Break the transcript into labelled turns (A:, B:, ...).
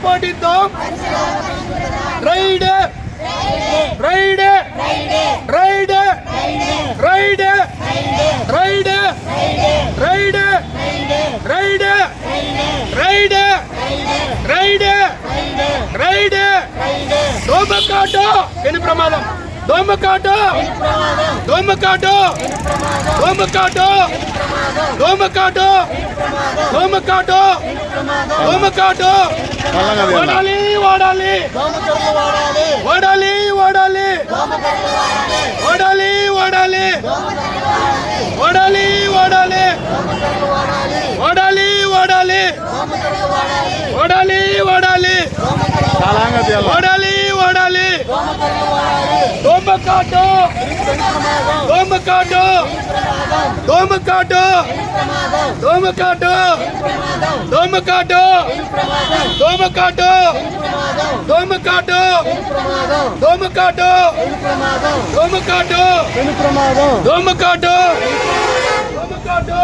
A: பாடித்தோம் ride ride ride ride ride ride ride ride ride ride దోమకాటో ఎన్ని ప్రమాదం దోమకాటో దోమకాటో దోమకాటో దోమకాటో దోమకాటో దోమకాటో వాడాలి వాడాలి వాడాలి వాడాలి వాడాలి వాడాలి వాడాలి వాడాలి వాడాలి వాడాలి వాడాలి వాడాలి వాడాలి వాడాలి దోమకాటో దోమకాటో దోమకాటో దోమకాటో దోమకాటో దోమకాటో దోమకాటో దోమకాటో దోమకాటో దోమకాటో దోమకాటో